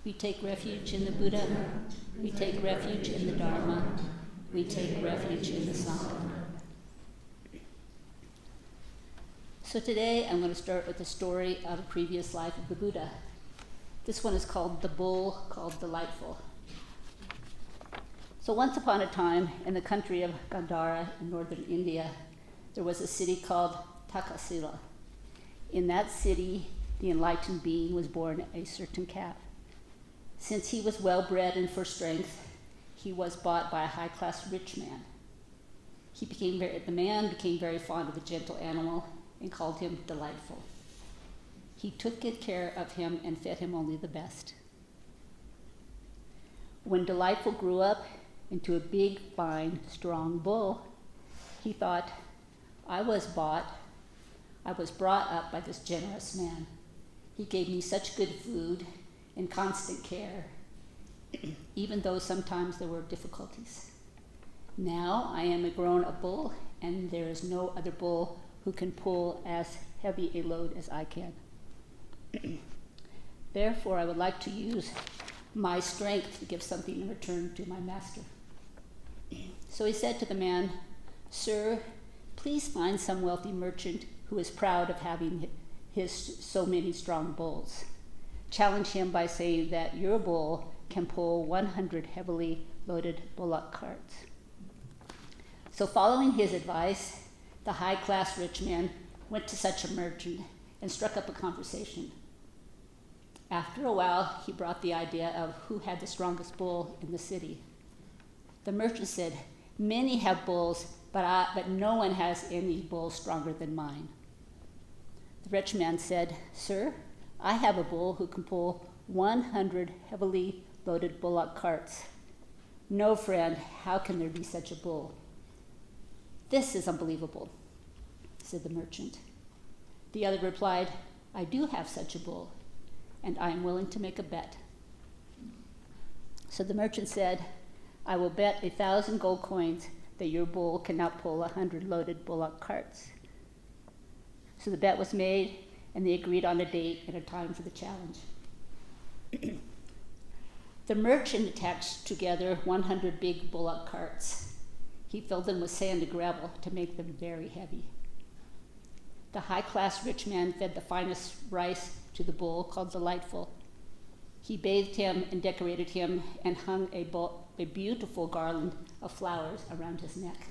We take refuge in the Buddha. We take refuge in the Dharma. We take refuge in the Sangha. So today I'm going to start with the story of a previous life of the Buddha. This one is called The Bull Called Delightful. So once upon a time, in the country of Gandhara in northern India, there was a city called Takasila. In that city, the enlightened being was born a certain calf. Since he was well-bred and for strength, he was bought by a high-class rich man. The man became very fond of the gentle animal and called him Delightful. He took good care of him and fed him only the best. When Delightful grew up into a big, fine, strong bull, he thought, I was brought up by this generous man. He gave me such good food and constant care, even though sometimes there were difficulties. Now I am a grown-up bull, and there is no other bull who can pull as heavy a load as I can. Therefore, I would like to use my strength to give something in return to my master. So he said to the man, Sir, please find some wealthy merchant who is proud of having so many strong bulls. Challenge him by saying that your bull can pull 100 heavily loaded bullock carts. So following his advice, the high-class rich man went to such a merchant and struck up a conversation. After a while, he brought the idea of who had the strongest bull in the city. The merchant said, Many have bulls, but no one has any bull stronger than mine. The rich man said, Sir, I have a bull who can pull 100 heavily loaded bullock carts. No, friend, how can there be such a bull? This is unbelievable, said the merchant. The other replied, I do have such a bull, and I am willing to make a bet. So the merchant said, I will bet 1,000 gold coins that your bull cannot pull 100 loaded bullock carts. So the bet was made, and they agreed on a date and a time for the challenge. The merchant attached together 100 big bullock carts. He filled them with sand and gravel to make them very heavy. The high-class rich man fed the finest rice to the bull called Delightful. He bathed him and decorated him and hung a beautiful garland of flowers around his neck.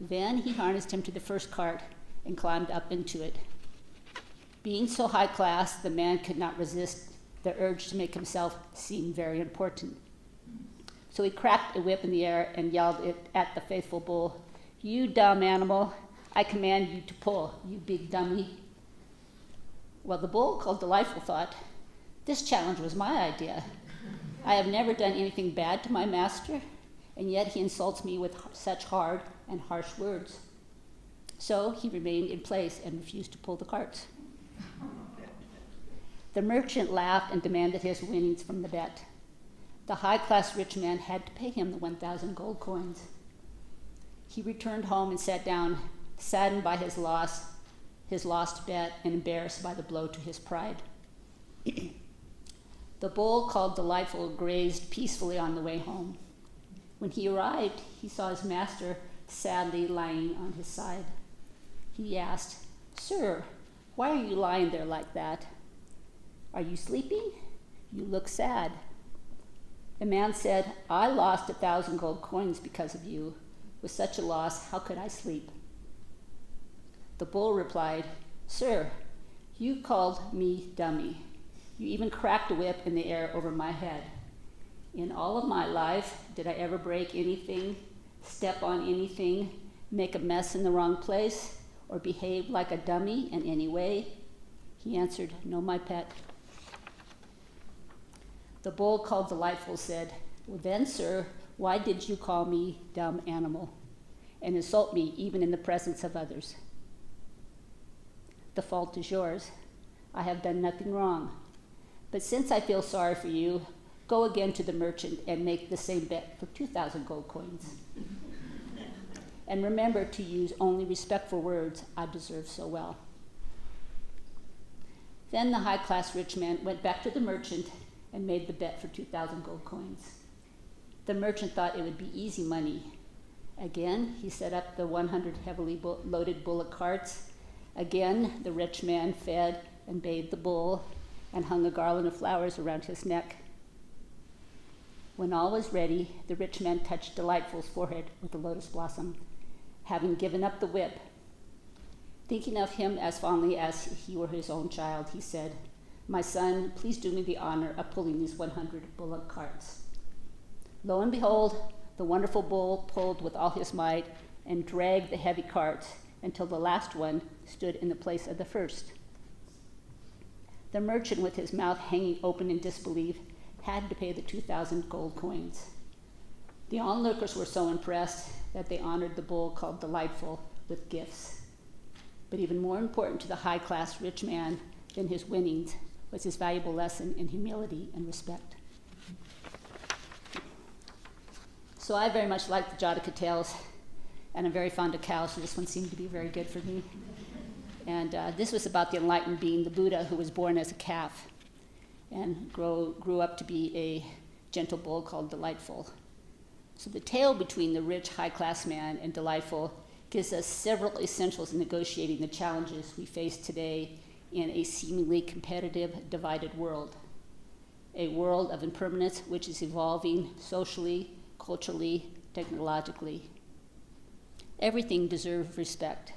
Then he harnessed him to the first cart and climbed up into it. Being so high class, the man could not resist the urge to make himself seem very important. So he cracked a whip in the air and yelled at the faithful bull, You dumb animal, I command you to pull, you big dummy. Well, the bull called Delightful thought, This challenge was my idea. I have never done anything bad to my master, and yet he insults me with such hard and harsh words. So he remained in place and refused to pull the carts. The merchant laughed and demanded his winnings from the bet. The high-class rich man had to pay him the 1,000 gold coins. He returned home and sat down, saddened by his lost bet and embarrassed by the blow to his pride. The bull called Delightful grazed peacefully on the way home. When he arrived, he saw his master sadly lying on his side. He asked, Sir, why are you lying there like that? Are you sleeping? You look sad. The man said, I lost 1,000 gold coins because of you. With such a loss, how could I sleep? The bull replied, Sir, you called me dummy. You even cracked a whip in the air over my head. In all of my life, did I ever break anything, step on anything, make a mess in the wrong place, or behave like a dummy in any way? He answered, No, my pet. The bull called Delightful said, Well then, sir, why did you call me dumb animal and insult me even in the presence of others? The fault is yours. I have done nothing wrong. But since I feel sorry for you, go again to the merchant and make the same bet for 2,000 gold coins. And remember to use only respectful words I deserve so well. Then the high-class rich man went back to the merchant and made the bet for 2,000 gold coins. The merchant thought it would be easy money. Again, he set up the 100 heavily loaded bullock carts. Again, the rich man fed and bathed the bull and hung a garland of flowers around his neck. When all was ready, the rich man touched Delightful's forehead with a lotus blossom, having given up the whip. Thinking of him as fondly as he were his own child, he said, "My son, please do me the honor of pulling these 100 bullock carts." Lo and behold, the wonderful bull pulled with all his might and dragged the heavy carts until the last one stood in the place of the first. The merchant, with his mouth hanging open in disbelief, had to pay the 2,000 gold coins. The onlookers were so impressed that they honored the bull called Delightful with gifts. But even more important to the high-class rich man than his winnings was his valuable lesson in humility and respect. So I very much like the Jataka tales, and I'm very fond of cows, so this one seemed to be very good for me. And this was about the enlightened being, the Buddha, who was born as a calf and grew up to be a gentle bull called Delightful. So the tale between the rich high-class man and Delightful gives us several essentials in negotiating the challenges we face today in a seemingly competitive, divided world. A world of impermanence which is evolving socially, culturally, technologically. Everything deserves respect.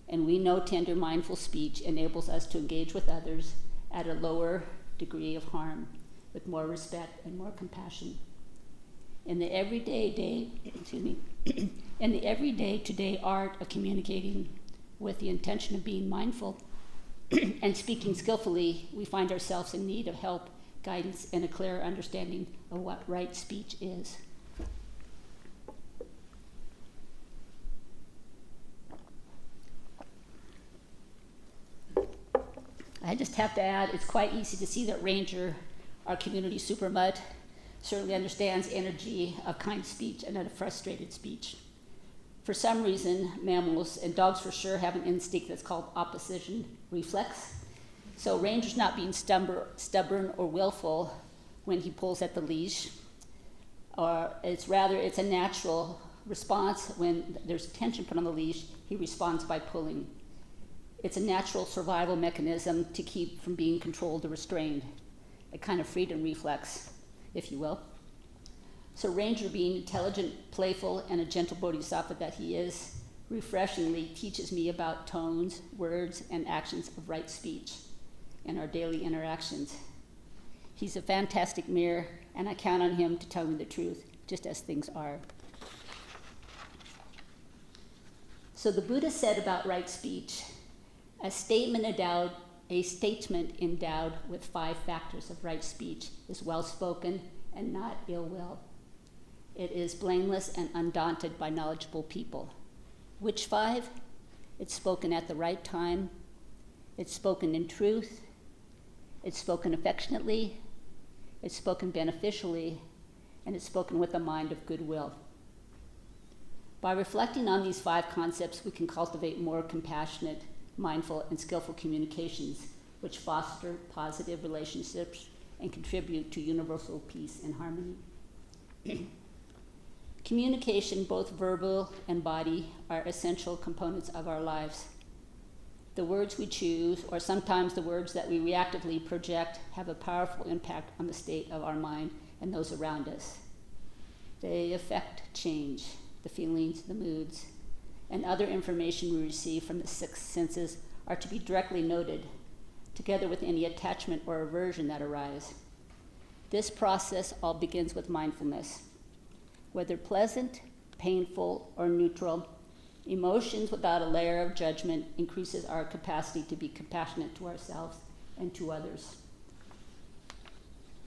And we know tender, mindful speech enables us to engage with others at a lower degree of harm, with more respect and more compassion. In the everyday today art of communicating with the intention of being mindful and speaking skillfully, we find ourselves in need of help, guidance, and a clearer understanding of what right speech is. I just have to add, it's quite easy to see that Ranger, our community super mutt, certainly understands energy of kind speech and of frustrated speech. For some reason, mammals, and dogs for sure, have an instinct that's called opposition reflex. So Ranger's not being stubborn or willful when he pulls at the leash, or it's a natural response. When there's tension put on the leash, he responds by pulling. It's a natural survival mechanism to keep from being controlled or restrained, a kind of freedom reflex, if you will. So Ranger, being intelligent, playful, and a gentle bodhisattva that he is, refreshingly teaches me about tones, words, and actions of right speech in our daily interactions. He's a fantastic mirror, and I count on him to tell me the truth, just as things are. So the Buddha said about right speech, a statement endowed with 5 factors of right speech is well-spoken and not ill will. It is blameless and undaunted by knowledgeable people. Which 5? It's spoken at the right time, it's spoken in truth, it's spoken affectionately, it's spoken beneficially, and it's spoken with a mind of goodwill. By reflecting on these 5 concepts, we can cultivate more compassionate, mindful, and skillful communications, which foster positive relationships and contribute to universal peace and harmony. Communication, both verbal and body, are essential components of our lives. The words we choose, or sometimes the words that we reactively project, have a powerful impact on the state of our mind and those around us. They affect change, the feelings, the moods, and other information we receive from the 6 senses are to be directly noted, together with any attachment or aversion that arise. This process all begins with mindfulness. Whether pleasant, painful, or neutral, emotions without a layer of judgment increases our capacity to be compassionate to ourselves and to others.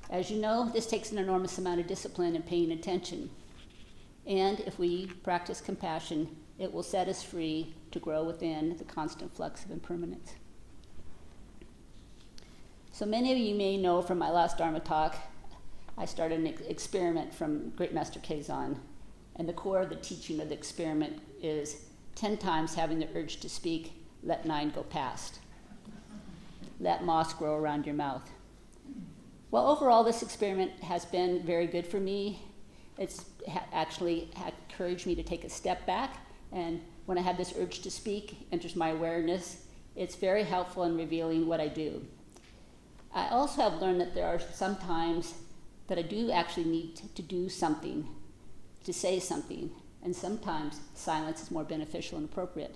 As you know, this takes an enormous amount of discipline and paying attention. And if we practice compassion, it will set us free to grow within the constant flux of impermanence. So many of you may know from my last Dharma talk, I started an experiment from Great Master Keizan, and the core of the teaching of the experiment is 10 times having the urge to speak, let 9 go past. let moss grow around your mouth. Well, overall, this experiment has been very good for me. It's actually encouraged me to take a step back, and when I have this urge to speak, enters my awareness, it's very helpful in revealing what I do. I also have learned that there are some times that I do actually need to do something, to say something, and sometimes silence is more beneficial and appropriate.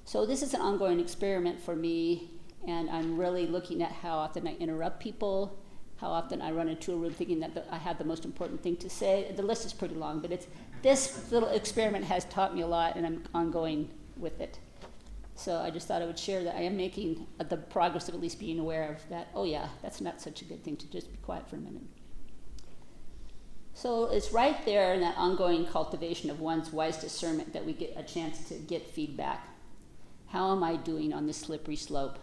So this is an ongoing experiment for me, and I'm really looking at how often I interrupt people, how often I run into a room thinking that I have the most important thing to say. The list is pretty long, but this little experiment has taught me a lot, and I'm ongoing with it. So I just thought I would share that I am making the progress of at least being aware of that, oh yeah, that's not such a good thing to just be quiet for a minute. So it's right there in that ongoing cultivation of one's wise discernment that we get a chance to get feedback. How am I doing on this slippery slope?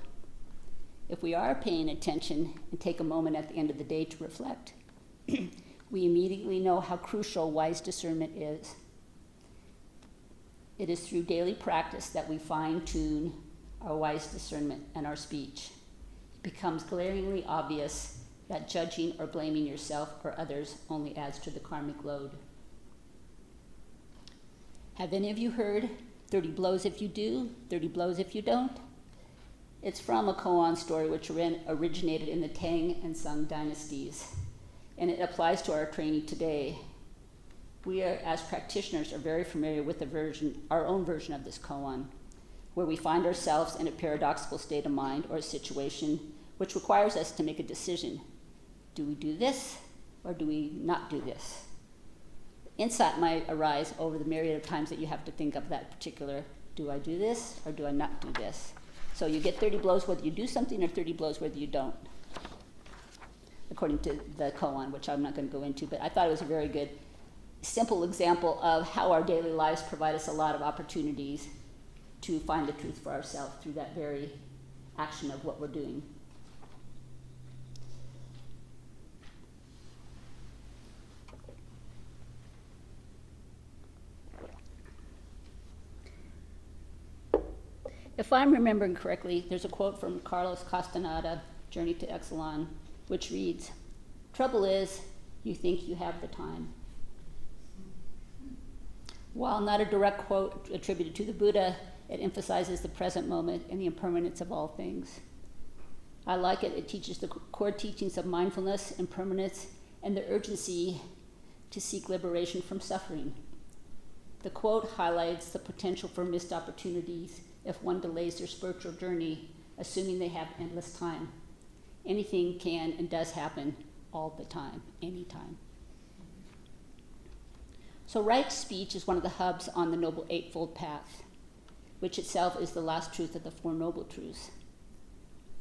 If we are paying attention and take a moment at the end of the day to reflect, we immediately know how crucial wise discernment is. It is through daily practice that we fine-tune our wise discernment and our speech. It becomes glaringly obvious that judging or blaming yourself or others only adds to the karmic load. Have any of you heard 30 blows if you do, 30 blows if you don't? It's from a koan story which originated in the Tang and Sung dynasties, and it applies to our training today. We are, as practitioners, are very familiar with our own version of this koan, where we find ourselves in a paradoxical state of mind or a situation which requires us to make a decision. Do we do this, or do we not do this? Insight might arise over the myriad of times that you have to think of that particular, do I do this, or do I not do this? So you get 30 blows whether you do something, or 30 blows whether you don't, according to the koan, which I'm not going to go into, but I thought it was a very good simple example of how our daily lives provide us a lot of opportunities to find the truth for ourselves through that very action of what we're doing. If I'm remembering correctly, there's a quote from Carlos Castaneda, Journey to Exelon, which reads, "Trouble is, you think you have the time." While not a direct quote attributed to the Buddha, it emphasizes the present moment and the impermanence of all things. I like it. It teaches the core teachings of mindfulness, impermanence, and the urgency to seek liberation from suffering. The quote highlights the potential for missed opportunities if one delays their spiritual journey, assuming they have endless time. Anything can and does happen all the time, anytime. So right speech is one of the hubs on the Noble Eightfold Path, which itself is the last truth of the Four Noble Truths.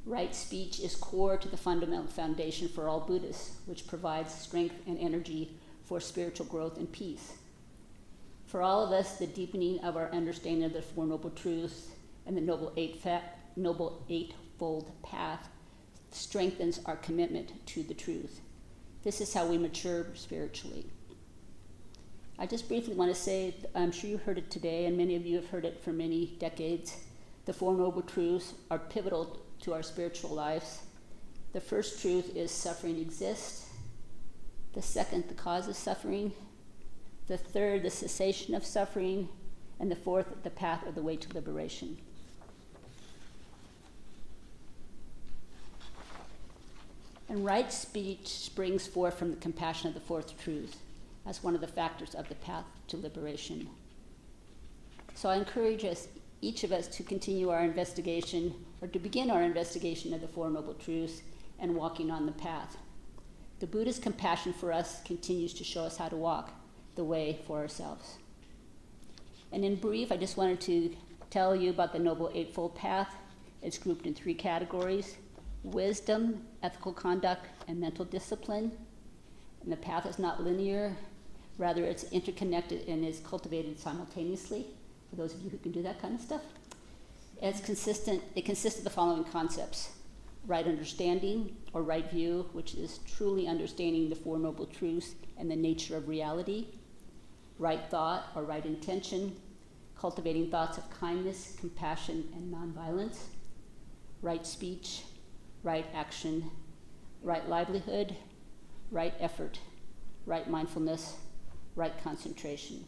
Right speech is core to the fundamental foundation for all Buddhists, which provides strength and energy for spiritual growth and peace. For all of us, the deepening of our understanding of the Four Noble Truths and the Noble Eightfold Path strengthens our commitment to the truth. This is how we mature spiritually. I just briefly want to say, I'm sure you heard it today, and many of you have heard it for many decades. The Four Noble Truths are pivotal to our spiritual lives. The first truth is suffering exists. The second, the cause of suffering. The third, the cessation of suffering. And the fourth, the path or the way to liberation. And right speech springs forth from the compassion of the fourth truth as one of the factors of the path to liberation. So I encourage each of us to continue our investigation, or to begin our investigation of the Four Noble Truths and walking on the path. The Buddha's compassion for us continues to show us how to walk the way for ourselves. And in brief, I just wanted to tell you about the Noble Eightfold Path. It's grouped in 3 categories: wisdom, ethical conduct, and mental discipline. And the path is not linear. Rather, it's interconnected and is cultivated simultaneously, for those of you who can do that kind of stuff. It consists of the following concepts: right understanding, or right view, which is truly understanding the Four Noble Truths and the nature of reality; right thought, or right intention, cultivating thoughts of kindness, compassion, and nonviolence; right speech, right action, right livelihood, right effort, right mindfulness, right concentration.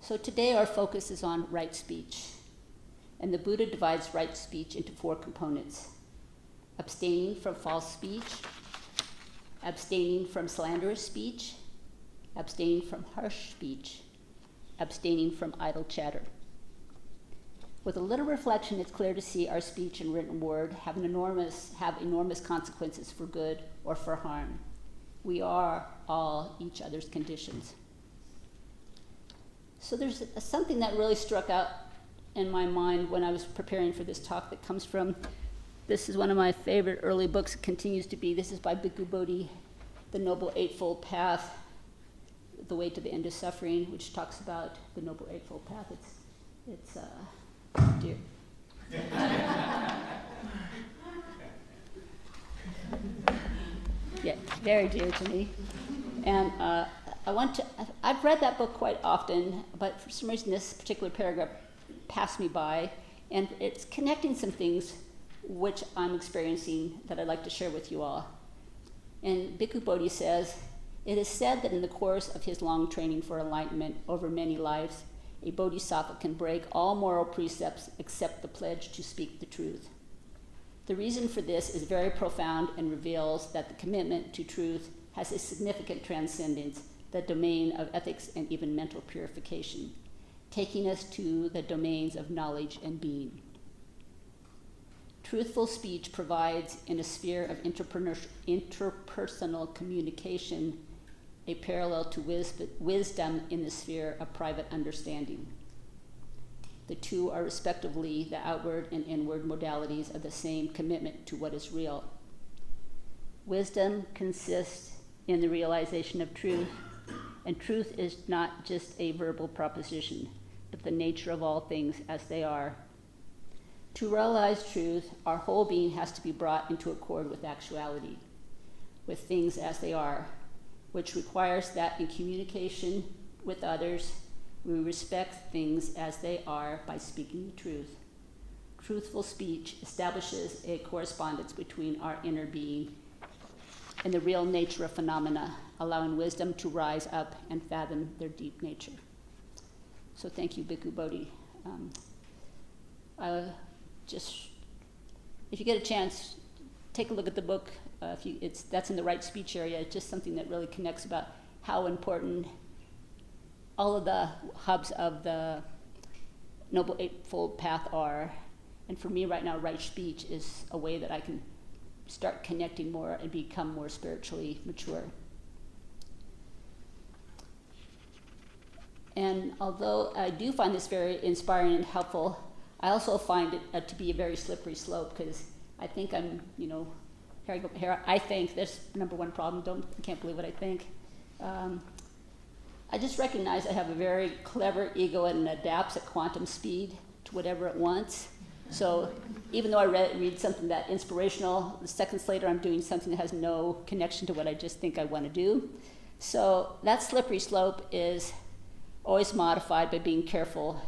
So today our focus is on right speech. And the Buddha divides right speech into 4 components: abstaining from false speech, abstaining from slanderous speech, abstaining from harsh speech, abstaining from idle chatter. With a little reflection, it's clear to see our speech and written word have enormous consequences for good or for harm. We are all each other's conditions. So there's something that really struck out in my mind when I was preparing for this talk that comes from, this is one of my favorite early books, it continues to be. This is by Bhikkhu Bodhi, The Noble Eightfold Path, The Way to the End of Suffering, which talks about the Noble Eightfold Path. It's dear. Yeah, very dear to me. And I've read that book quite often, but for some reason this particular paragraph passed me by, and it's connecting some things which I'm experiencing that I'd like to share with you all. And Bhikkhu Bodhi says, "It is said that in the course of his long training for enlightenment over many lives, a bodhisattva can break all moral precepts except the pledge to speak the truth. The reason for this is very profound and reveals that the commitment to truth has a significant transcendence, the domain of ethics and even mental purification, taking us to the domains of knowledge and being. Truthful speech provides, in a sphere of interpersonal communication, a parallel to wisdom in the sphere of private understanding. The two are respectively the outward and inward modalities of the same commitment to what is real. Wisdom consists in the realization of truth, and truth is not just a verbal proposition, but the nature of all things as they are. To realize truth, our whole being has to be brought into accord with actuality, with things as they are, which requires that in communication with others, we respect things as they are by speaking the truth. Truthful speech establishes a correspondence between our inner being and the real nature of phenomena, allowing wisdom to rise up and fathom their deep nature." So thank you, Bhikkhu Bodhi. If you get a chance, take a look at the book. That's in the right speech area. It's just something that really connects about how important all of the hubs of the Noble Eightfold Path are. And for me right now, right speech is a way that I can start connecting more and become more spiritually mature. And although I do find this very inspiring and helpful, I also find it to be a very slippery slope, because I think I'm, here I think, that's number one problem, can't believe what I think. I just recognize I have a very clever ego and it adapts at quantum speed to whatever it wants. So even though I read something that inspirational, the seconds later I'm doing something that has no connection to what I just think I want to do. So that slippery slope is always modified by being careful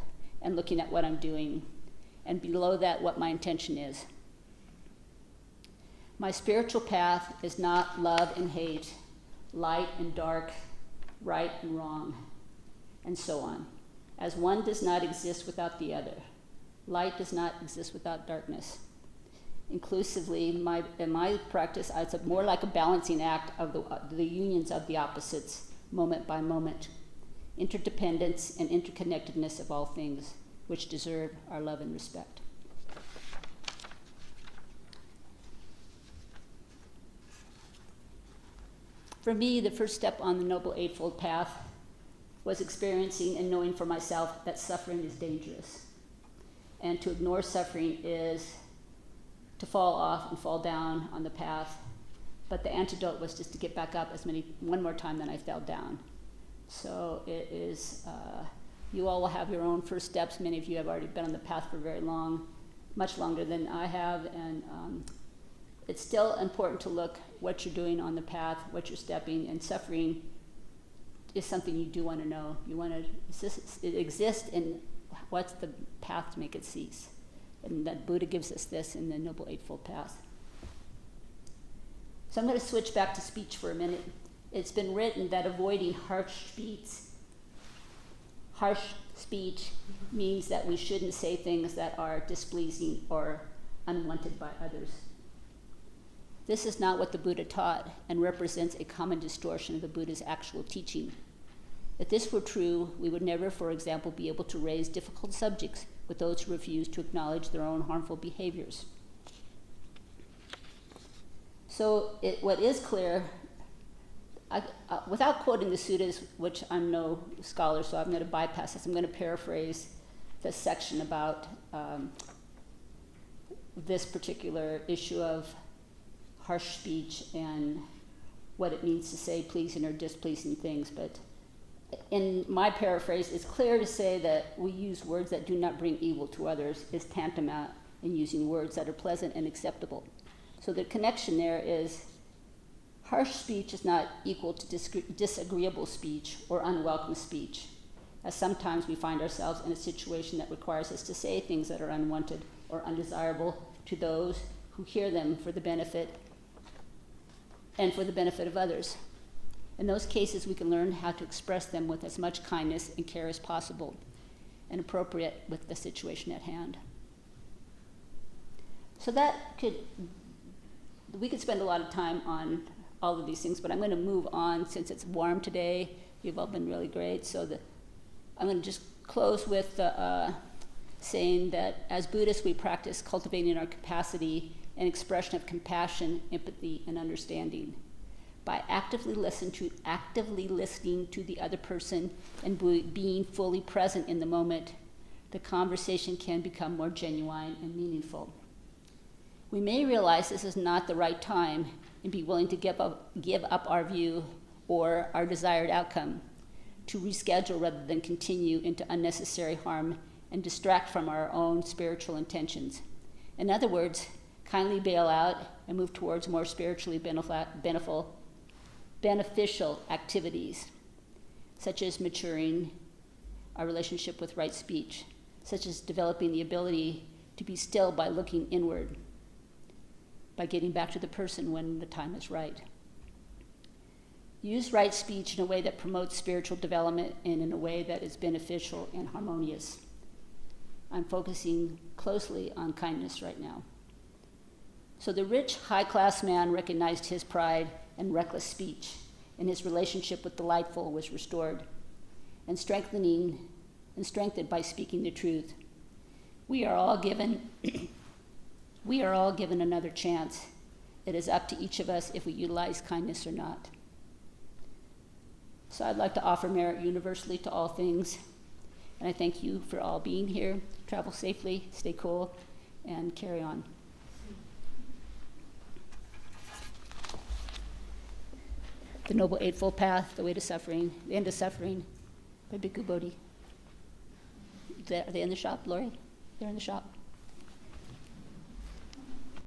and looking at what I'm doing, and below that what my intention is. My spiritual path is not love and hate, light and dark, right and wrong, and so on, as one does not exist without the other. Light does not exist without darkness. Inclusively, in my practice, it's more like a balancing act of the unions of the opposites, moment by moment, interdependence and interconnectedness of all things, which deserve our love and respect. For me, the first step on the Noble Eightfold Path was experiencing and knowing for myself that suffering is dangerous. And to ignore suffering is to fall off and fall down on the path. But the antidote was just to get back up one more time than I fell down. So it is, you all will have your own first steps. Many of you have already been on the path for very long, much longer than I have, and it's still important to look what you're doing on the path, what you're stepping, and suffering is something you do want to know. You want to, it exists, and what's the path to make it cease? And that Buddha gives us this in the Noble Eightfold Path. So I'm going to switch back to speech for a minute. It's been written that avoiding harsh speech means that we shouldn't say things that are displeasing or unwanted by others. This is not what the Buddha taught and represents a common distortion of the Buddha's actual teaching. If this were true, we would never, for example, be able to raise difficult subjects with those who refuse to acknowledge their own harmful behaviors. So what is clear, without quoting the suttas, which I'm no scholar, so I'm going to bypass this, I'm going to paraphrase the section about this particular issue of harsh speech and what it means to say pleasing or displeasing things. But in my paraphrase, it's clear to say that we use words that do not bring evil to others is tantamount in using words that are pleasant and acceptable. So the connection there is harsh speech is not equal to disagreeable speech or unwelcome speech, as sometimes we find ourselves in a situation that requires us to say things that are unwanted or undesirable to those who hear them for the benefit of others. In those cases, we can learn how to express them with as much kindness and care as possible and appropriate with the situation at hand. So we could spend a lot of time on all of these things, but I'm going to move on since it's warm today. You've all been really great. So I'm going to just close with saying that as Buddhists, we practice cultivating our capacity and expression of compassion, empathy, and understanding. By actively listening to the other person and being fully present in the moment, the conversation can become more genuine and meaningful. We may realize this is not the right time and be willing to give up our view or our desired outcome, to reschedule rather than continue into unnecessary harm and distract from our own spiritual intentions. In other words, kindly bail out and move towards more spiritually beneficial activities, such as maturing our relationship with right speech, such as developing the ability to be still by looking inward, by getting back to the person when the time is right. Use right speech in a way that promotes spiritual development and in a way that is beneficial and harmonious. I'm focusing closely on kindness right now. So the rich, high-class man recognized his pride and reckless speech, and his relationship with the delightful was restored and strengthened by speaking the truth. We are all given another chance. It is up to each of us if we utilize kindness or not. So I'd like to offer merit universally to all things, and I thank you for all being here. Travel safely, stay cool, and carry on. The Noble Eightfold Path, The Way to Suffering, The End of Suffering, by Bhikkhu Bodhi. Are they in the shop, Lori? They're in the shop.